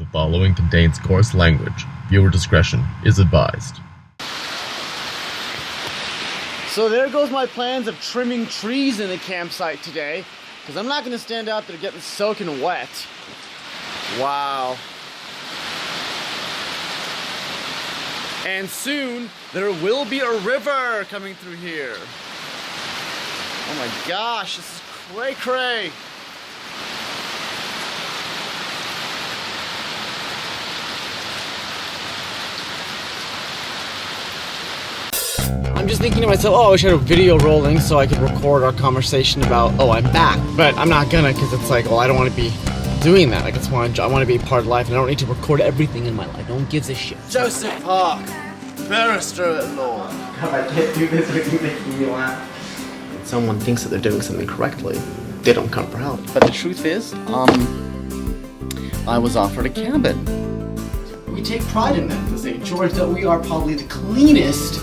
The following contains coarse language. Viewer discretion is advised. So there goes my plans of trimming trees in the campsite today, because I'm not going to stand out there getting soaking wet. Wow. And soon, there will be a river coming through here. Oh my gosh, this is cray-cray. I'm just thinking to myself, oh, I wish I had a video rolling so I could record our conversation about, oh, I'm back. But I'm not gonna, because it's like, well, I don't want to be doing that. I just want to be a part of life, and I don't need to record everything in my life. No one gives a shit. Joseph Park, barrister at law. God, I can't do this with you making me laugh. When someone thinks that they're doing something correctly, they don't come for help. But the truth is, I was offered a cabin. We take pride in that, to St. George, that we are probably the cleanest.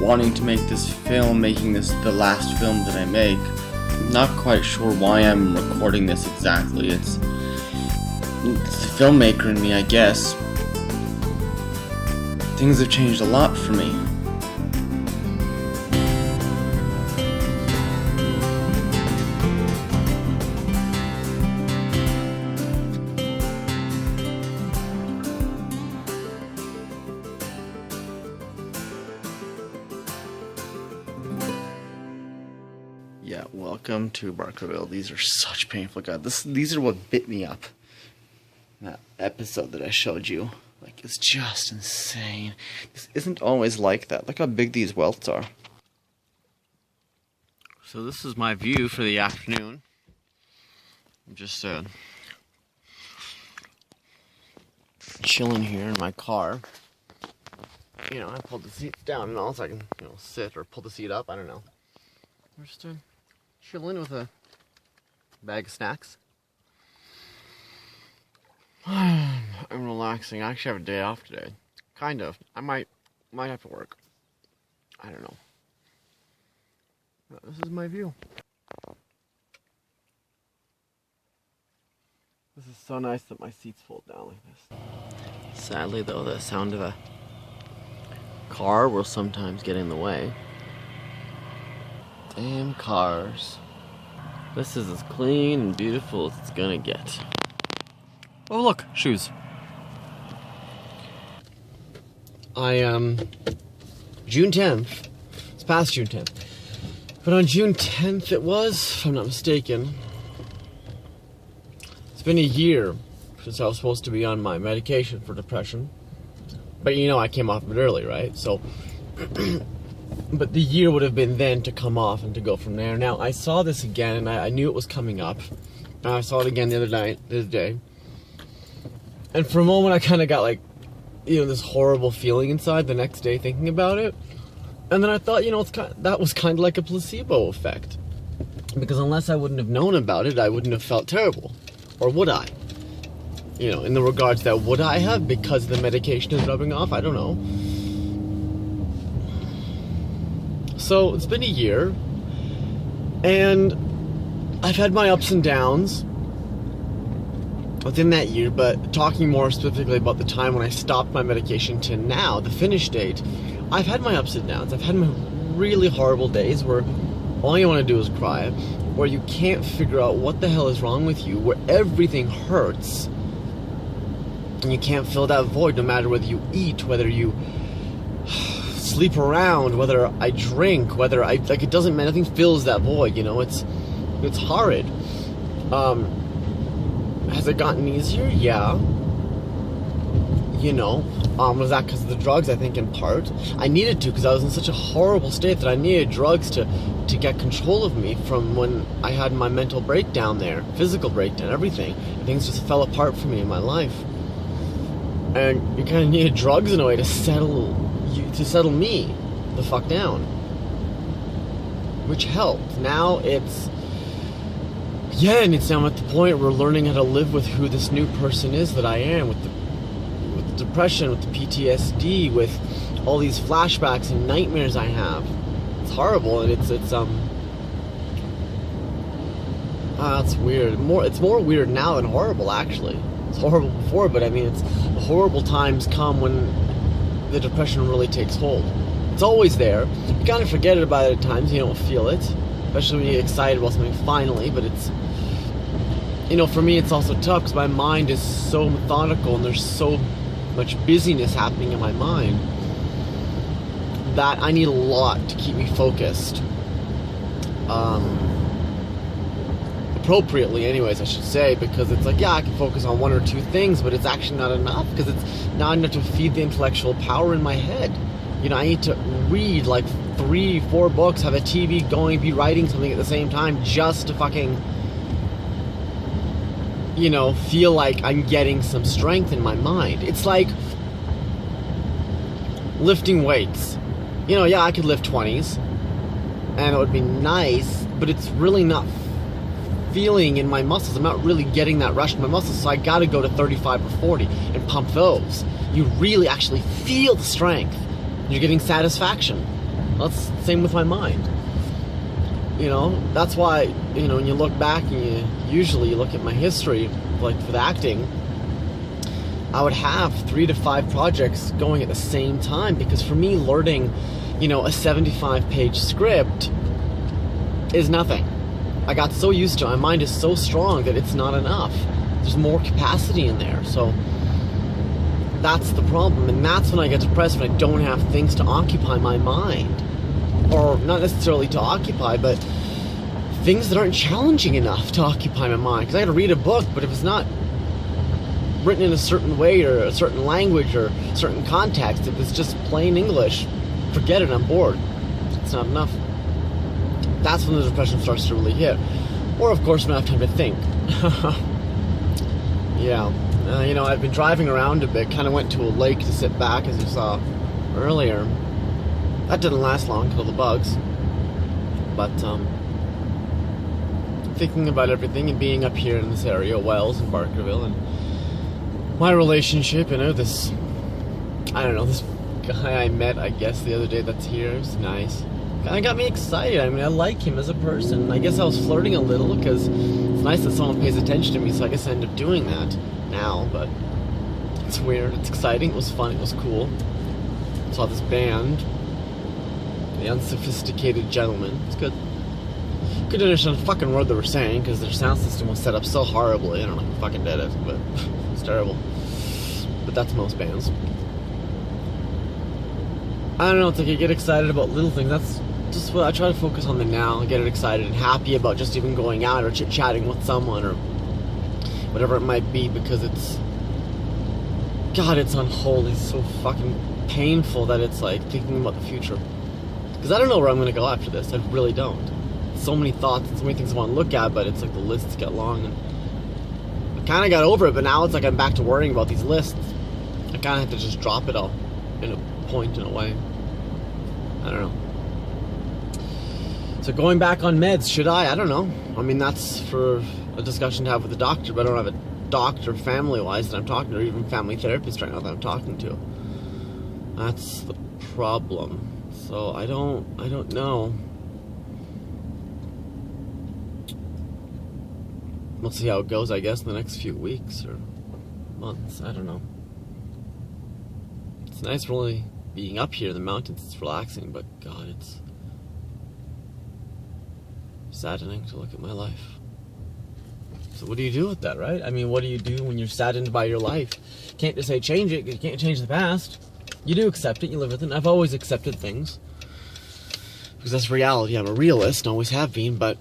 Wanting to make this film, making this the last film that I make. Not quite sure why I'm recording this exactly. It's the filmmaker in me, I guess. Things have changed a lot for me. Yeah, welcome to Barkerville. These are such painful. God, these are what bit me up. That episode that I showed you, like, it's just insane. This isn't always like that. Look how big these welts are. So this is my view for the afternoon. I'm just chilling here in my car. You know, I pulled the seats down and all, so I can, you know, sit or pull the seat up. I don't know. We're just chilling with a bag of snacks. I'm relaxing. I actually have a day off today. Kind of. I might have to work. I don't know. But this is my view. This is so nice that my seats fold down like this. Sadly though, the sound of a car will sometimes get in the way. Damn cars. This is as clean and beautiful as it's gonna get. Oh look, shoes. June 10th. It's past June 10th. But on June 10th it was, if I'm not mistaken. It's been a year since I was supposed to be on my medication for depression. But you know I came off of it early, right? So but the year would have been then to come off and to go from there. Now, I saw this again, and I knew it was coming up. And I saw it again the other day. And for a moment, I kind of got, like, you know, this horrible feeling inside the next day thinking about it. And then I thought, you know, that was kind of like a placebo effect. Because unless I wouldn't have known about it, I wouldn't have felt terrible. Or would I? You know, in the regards that would I have because the medication is rubbing off? I don't know. So, it's been a year, and I've had my ups and downs within that year, but talking more specifically about the time when I stopped my medication to now, the finish date, I've had my ups and downs. I've had my really horrible days where all you want to do is cry, where you can't figure out what the hell is wrong with you, where everything hurts, and you can't fill that void no matter whether you eat, whether you sleep around, whether I drink, whether I, like, it doesn't matter, nothing fills that void, you know, it's horrid. Has it gotten easier? Yeah. You know, was that because of the drugs? I think in part. I needed to, because I was in such a horrible state that I needed drugs to get control of me from when I had my mental breakdown there, physical breakdown, everything. Things just fell apart for me in my life. And you kind of needed drugs in a way to settle me the fuck down, which helped. Now it's now at the point where we're learning how to live with who this new person is that I am, with the depression, with the PTSD, with all these flashbacks and nightmares I have. It's horrible, and it's That's weird. It's more weird now than horrible, actually. It's horrible before, but I mean, it's the horrible times come when the depression really takes hold. It's always there. You kind of forget it about it at times. You don't feel it, especially when you get excited about something finally. But it's, you know, for me, it's also tough because my mind is so methodical and there's so much busyness happening in my mind that I need a lot to keep me focused. Appropriately, anyways, I should say, because it's like, yeah, I can focus on one or two things, but it's actually not enough, because it's not enough to feed the intellectual power in my head. You know, I need to read like 3-4 books, have a TV going, be writing something at the same time, just to fucking, you know, feel like I'm getting some strength in my mind. It's like lifting weights. You know, yeah, I could lift 20s, and it would be nice, but it's really not feeling in my muscles. I'm not really getting that rush in my muscles, so I gotta go to 35 or 40 and pump those. You really actually feel the strength. You're getting satisfaction. That's the same with my mind. You know, that's why, you know, when you look back and you look at my history, like for the acting, I would have 3 to 5 projects going at the same time, because for me, learning, you know, a 75-page script is nothing. I got so used to it. My mind is so strong that it's not enough. There's more capacity in there. So that's the problem. And that's when I get depressed, when I don't have things to occupy my mind. Or not necessarily to occupy, but things that aren't challenging enough to occupy my mind. Because I got to read a book, but if it's not written in a certain way or a certain language or a certain context, if it's just plain English, forget it, I'm bored. It's not enough. That's when the depression starts to really hit. Or, of course, when I have time to think. Yeah. You know, I've been driving around a bit. Kind of went to a lake to sit back, as you saw earlier. That didn't last long, kill the bugs. But, thinking about everything and being up here in this area, Wells and Barkerville, and my relationship, you know, this, I don't know, this guy I met, I guess, the other day that's here, is nice. Kind of got me excited. I mean, I like him as a person. I guess I was flirting a little because it's nice that someone pays attention to me, so I guess I end up doing that now, but it's weird. It's exciting. It was fun. It was cool. Saw this band, The Unsophisticated Gentlemen. It's good. Couldn't understand a fucking word they were saying because their sound system was set up so horribly. I don't know who fucking did it, but it's terrible. But that's most bands. I don't know, it's like I get excited about little things. That's just what I try to focus on the now and get it excited and happy about just even going out or chit-chatting with someone or whatever it might be, because it's, God, it's unholy, so fucking painful that it's like thinking about the future. Because I don't know where I'm going to go after this. I really don't. So many thoughts and so many things I want to look at, but it's like the lists get long. And I kind of got over it, but now it's like I'm back to worrying about these lists. I kind of have to just drop it all in a point, in a way. I don't know. So going back on meds, should I? I don't know. I mean, that's for a discussion to have with the doctor, but I don't have a doctor family-wise that I'm talking to, or even family therapist right now that I'm talking to. That's the problem. So I don't know. We'll see how it goes, I guess, in the next few weeks or months. I don't know. It's nice really being up here in the mountains. It's relaxing, but God, it's saddening to look at my life. So what do you do with that, right? I mean, what do you do when you're saddened by your life? You can't just say change it. You can't change the past. You do accept it. You live with it. And I've always accepted things because that's reality. I'm a realist, always have been, but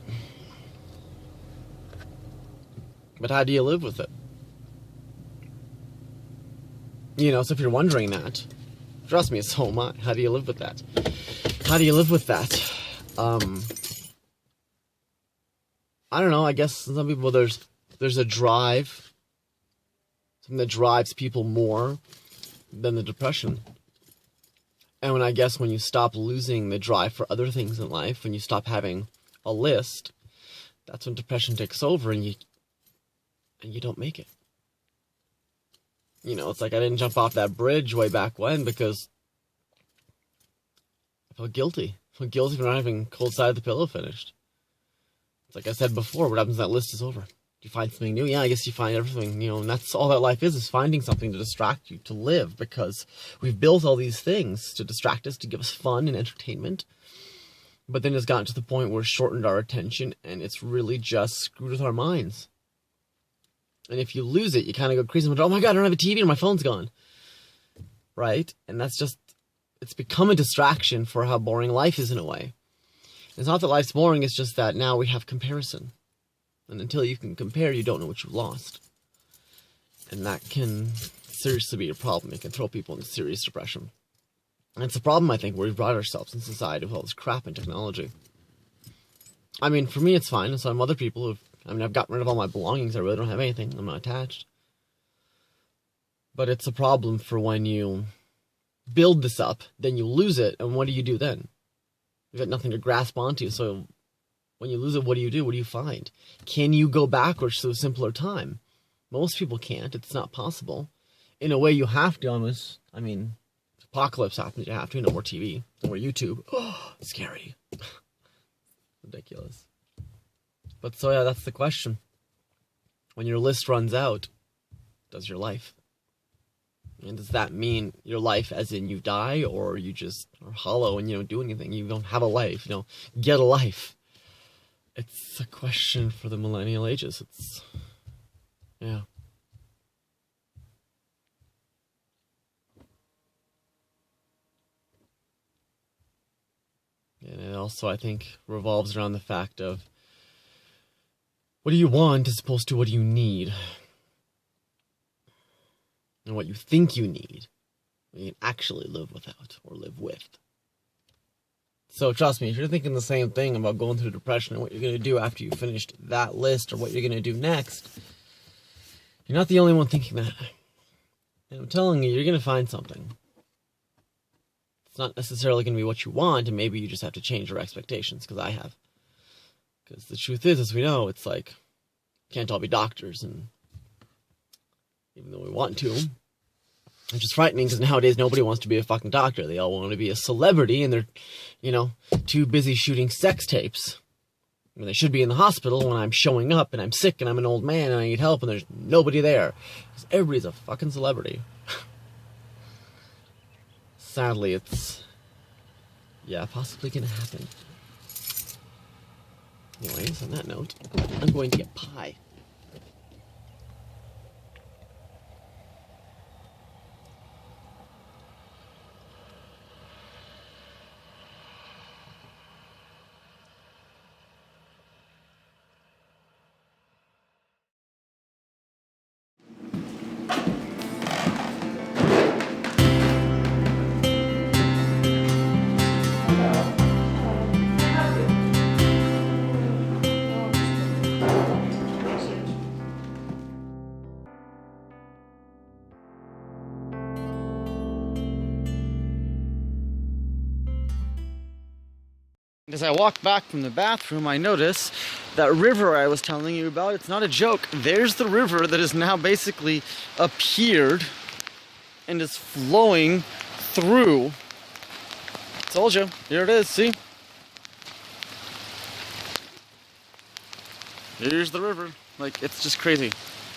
how do you live with it? You know, so if you're wondering that, trust me, so am I. How do you live with that? How do you live with that? I don't know. I guess some people, there's a drive. Something that drives people more than the depression. And when you stop losing the drive for other things in life, when you stop having a list, that's when depression takes over and you don't make it. You know, it's like I didn't jump off that bridge way back when because I felt guilty. I felt guilty for not having Cold Side of the Pillow finished. It's like I said before, what happens when that list is over? You find something new? Yeah, I guess you find everything, and that's all that life is finding something to distract you, to live, because we've built all these things to distract us, to give us fun and entertainment. But then it's gotten to the point where it's shortened our attention, and it's really just screwed with our minds. And if you lose it, you kind of go crazy. Oh my God, I don't have a TV and my phone's gone. Right? And that's just, it's become a distraction for how boring life is in a way. It's not that life's boring, it's just that now we have comparison. And until you can compare, you don't know what you've lost. And that can seriously be a problem. It can throw people into serious depression. And it's a problem, I think, where we've brought ourselves in society with all this crap and technology. I mean, for me, it's fine. And some other people I've gotten rid of all my belongings. I really don't have anything. I'm not attached. But it's a problem for when you build this up, then you lose it, and what do you do then? You've got nothing to grasp onto, so when you lose it, what do you do? What do you find? Can you go backwards to a simpler time? Most people can't. It's not possible. In a way, you have to almost. I mean, if apocalypse happens, you have to. No more TV. No more YouTube. Oh, scary. Ridiculous. But so, yeah, that's the question. When your list runs out, does your life? And does that mean your life as in you die, or you just are hollow and you don't do anything? You don't have a life. Get a life. It's a question for the millennial ages. Yeah. And it also, I think, revolves around the fact of what do you want as opposed to what do you need? And what you think you need, you can actually live without or live with. So trust me, if you're thinking the same thing about going through depression and what you're going to do after you've finished that list or what you're going to do next, you're not the only one thinking that. And I'm telling you, you're going to find something. It's not necessarily going to be what you want, and maybe you just have to change your expectations, because I have. Because the truth is, as we know, it's like, can't all be doctors, and even though we want to, which is frightening, because nowadays nobody wants to be a fucking doctor. They all want to be a celebrity, and they're, too busy shooting sex tapes. I mean, they should be in the hospital when I'm showing up, and I'm sick, and I'm an old man, and I need help, and there's nobody there. Because everybody's a fucking celebrity. Sadly, it's, possibly gonna happen. Anyways, on that note, I'm going to get pie. As I walk back from the bathroom, I notice that river I was telling you about. It's not a joke. There's the river that has now basically appeared and is flowing through. Told you. Here it is, see? Here's the river. Like, it's just crazy.